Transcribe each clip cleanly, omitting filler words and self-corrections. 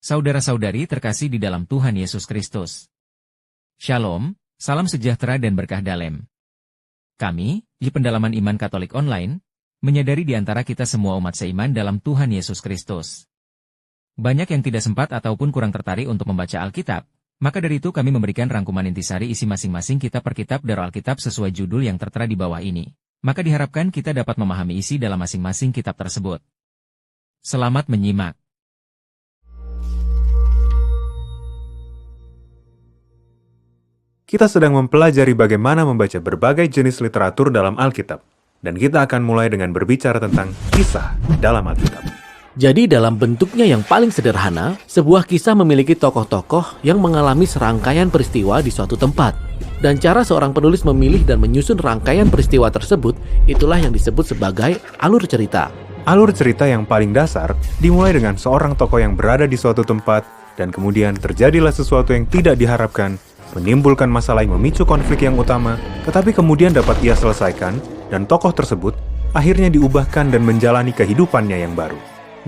Saudara-saudari terkasih di dalam Tuhan Yesus Kristus. Shalom, salam sejahtera dan berkah dalam. Kami, di Pendalaman Iman Katolik Online, menyadari di antara kita semua umat seiman dalam Tuhan Yesus Kristus. Banyak yang tidak sempat ataupun kurang tertarik untuk membaca Alkitab, maka dari itu kami memberikan rangkuman intisari isi masing-masing kitab per kitab dari Alkitab sesuai judul yang tertera di bawah ini. Maka diharapkan kita dapat memahami isi dalam masing-masing kitab tersebut. Selamat menyimak. Kita sedang mempelajari bagaimana membaca berbagai jenis literatur dalam Alkitab. Dan kita akan mulai dengan berbicara tentang kisah dalam Alkitab. Jadi dalam bentuknya yang paling sederhana, sebuah kisah memiliki tokoh-tokoh yang mengalami serangkaian peristiwa di suatu tempat. Dan cara seorang penulis memilih dan menyusun rangkaian peristiwa tersebut, itulah yang disebut sebagai alur cerita. Alur cerita yang paling dasar dimulai dengan seorang tokoh yang berada di suatu tempat, dan kemudian terjadilah sesuatu yang tidak diharapkan, menimbulkan masalah yang memicu konflik yang utama, tetapi kemudian dapat ia selesaikan, dan tokoh tersebut akhirnya diubahkan dan menjalani kehidupannya yang baru.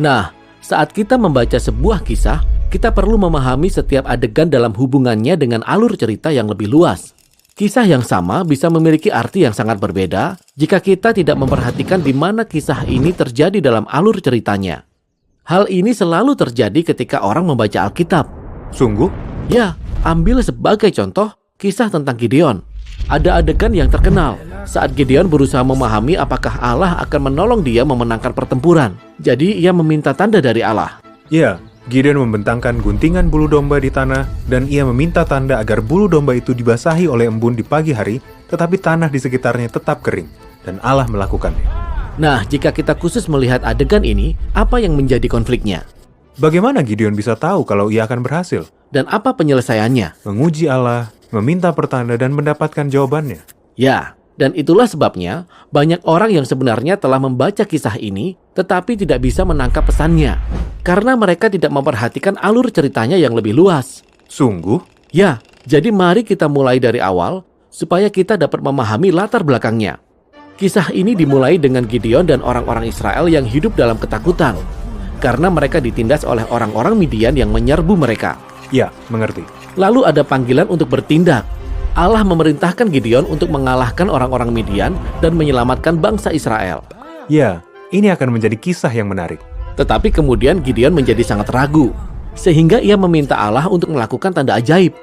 Nah, saat kita membaca sebuah kisah, kita perlu memahami setiap adegan dalam hubungannya dengan alur cerita yang lebih luas. Kisah yang sama bisa memiliki arti yang sangat berbeda jika kita tidak memperhatikan di mana kisah ini terjadi dalam alur ceritanya. Hal ini selalu terjadi ketika orang membaca Alkitab. Sungguh? Ya, ambil sebagai contoh kisah tentang Gideon. Ada adegan yang terkenal saat Gideon berusaha memahami apakah Allah akan menolong dia memenangkan pertempuran. Jadi ia meminta tanda dari Allah. Ya, Gideon membentangkan guntingan bulu domba di tanah dan ia meminta tanda agar bulu domba itu dibasahi oleh embun di pagi hari, tetapi tanah di sekitarnya tetap kering dan Allah melakukannya. Nah, jika kita khusus melihat adegan ini, apa yang menjadi konfliknya? Bagaimana Gideon bisa tahu kalau ia akan berhasil? Dan apa penyelesaiannya? Menguji Allah, meminta pertanda dan mendapatkan jawabannya. Ya, dan itulah sebabnya banyak orang yang sebenarnya telah membaca kisah ini tetapi tidak bisa menangkap pesannya. Karena mereka tidak memperhatikan alur ceritanya yang lebih luas. Sungguh? Ya, jadi mari kita mulai dari awal supaya kita dapat memahami latar belakangnya. Kisah ini dimulai dengan Gideon dan orang-orang Israel yang hidup dalam ketakutan. Karena mereka ditindas oleh orang-orang Midian yang menyerbu mereka. Ya, mengerti. Lalu ada panggilan untuk bertindak. Allah memerintahkan Gideon untuk mengalahkan orang-orang Midian dan menyelamatkan bangsa Israel. Ya, ini akan menjadi kisah yang menarik. Tetapi kemudian Gideon menjadi sangat ragu. Sehingga ia meminta Allah untuk melakukan tanda ajaib.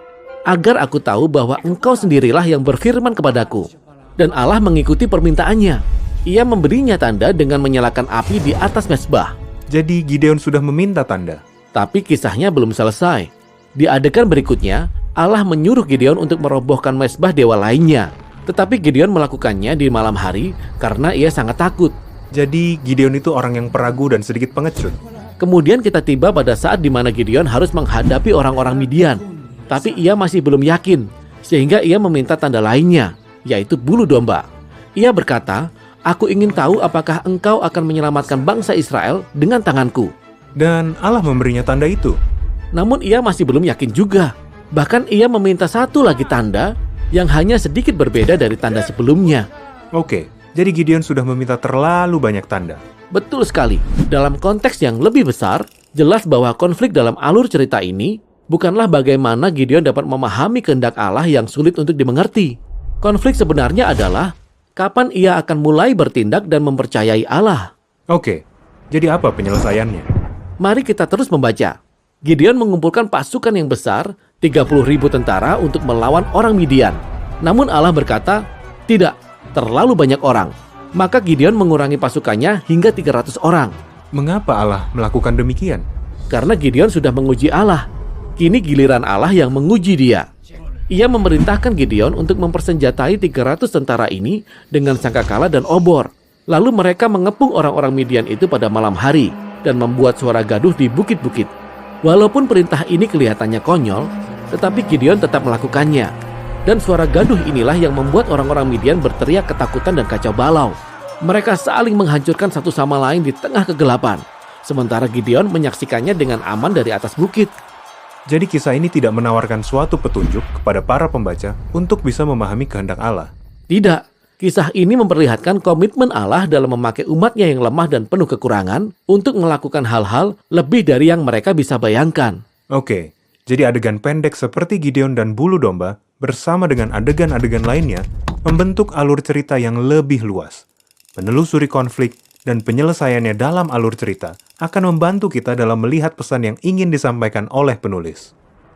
Agar aku tahu bahwa engkau sendirilah yang berfirman kepadaku. Dan Allah mengikuti permintaannya. Ia memberinya tanda dengan menyalakan api di atas mezbah. Jadi Gideon sudah meminta tanda. Tapi kisahnya belum selesai. Di adegan berikutnya, Allah menyuruh Gideon untuk merobohkan mezbah dewa lainnya. Tetapi Gideon melakukannya di malam hari karena ia sangat takut. Jadi Gideon itu orang yang peragu dan sedikit pengecut. Kemudian kita tiba pada saat di mana Gideon harus menghadapi orang-orang Midian. Tapi ia masih belum yakin, sehingga ia meminta tanda lainnya, yaitu bulu domba. Ia berkata, "Aku ingin tahu apakah engkau akan menyelamatkan bangsa Israel dengan tanganku." Dan Allah memberinya tanda itu. Namun ia masih belum yakin juga. Bahkan ia meminta satu lagi tanda yang hanya sedikit berbeda dari tanda sebelumnya. Oke, jadi Gideon sudah meminta terlalu banyak tanda. Betul sekali. Dalam konteks yang lebih besar, jelas bahwa konflik dalam alur cerita ini bukanlah bagaimana Gideon dapat memahami kehendak Allah yang sulit untuk dimengerti. Konflik sebenarnya adalah kapan ia akan mulai bertindak dan mempercayai Allah. Oke, jadi apa penyelesaiannya? Mari kita terus membaca. Gideon mengumpulkan pasukan yang besar, 30.000 tentara untuk melawan orang Midian. Namun Allah berkata, tidak, terlalu banyak orang. Maka Gideon mengurangi pasukannya hingga 300 orang. Mengapa Allah melakukan demikian? Karena Gideon sudah menguji Allah. Kini giliran Allah yang menguji dia. Ia memerintahkan Gideon untuk mempersenjatai 300 tentara ini dengan sangkakala dan obor. Lalu mereka mengepung orang-orang Midian itu pada malam hari dan membuat suara gaduh di bukit-bukit. Walaupun perintah ini kelihatannya konyol, tetapi Gideon tetap melakukannya. Dan suara gaduh inilah yang membuat orang-orang Midian berteriak ketakutan dan kacau balau. Mereka saling menghancurkan satu sama lain di tengah kegelapan. Sementara Gideon menyaksikannya dengan aman dari atas bukit. Jadi kisah ini tidak menawarkan suatu petunjuk kepada para pembaca untuk bisa memahami kehendak Allah. Tidak, Kisah ini memperlihatkan komitmen Allah dalam memakai umatnya yang lemah dan penuh kekurangan untuk melakukan hal-hal lebih dari yang mereka bisa bayangkan. Oke, jadi adegan pendek seperti Gideon dan bulu domba bersama dengan adegan-adegan lainnya membentuk alur cerita yang lebih luas. Menelusuri konflik dan penyelesaiannya dalam alur cerita akan membantu kita dalam melihat pesan yang ingin disampaikan oleh penulis.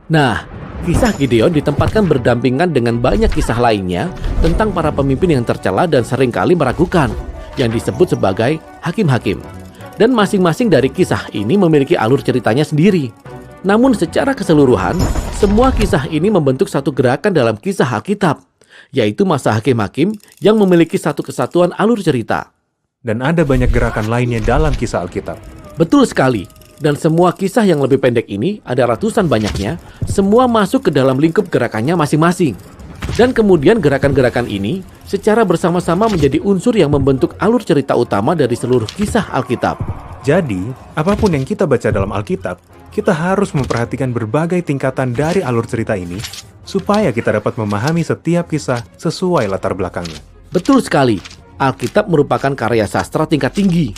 Nah, kisah Gideon ditempatkan berdampingan dengan banyak kisah lainnya tentang para pemimpin yang tercela dan seringkali meragukan, yang disebut sebagai hakim-hakim. Dan masing-masing dari kisah ini memiliki alur ceritanya sendiri. Namun secara keseluruhan, semua kisah ini membentuk satu gerakan dalam kisah Alkitab, yaitu masa hakim-hakim yang memiliki satu kesatuan alur cerita. Dan ada banyak gerakan lainnya dalam kisah Alkitab. Betul sekali. Dan semua kisah yang lebih pendek ini, ada ratusan banyaknya, semua masuk ke dalam lingkup gerakannya masing-masing. Dan kemudian gerakan-gerakan ini secara bersama-sama menjadi unsur yang membentuk alur cerita utama dari seluruh kisah Alkitab. Jadi, apapun yang kita baca dalam Alkitab, kita harus memperhatikan berbagai tingkatan dari alur cerita ini, supaya kita dapat memahami setiap kisah sesuai latar belakangnya. Betul sekali, Alkitab merupakan karya sastra tingkat tinggi.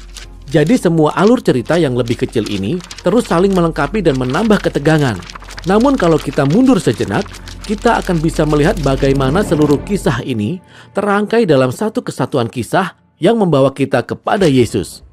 Jadi semua alur cerita yang lebih kecil ini terus saling melengkapi dan menambah ketegangan. Namun kalau kita mundur sejenak, kita akan bisa melihat bagaimana seluruh kisah ini terangkai dalam satu kesatuan kisah yang membawa kita kepada Yesus.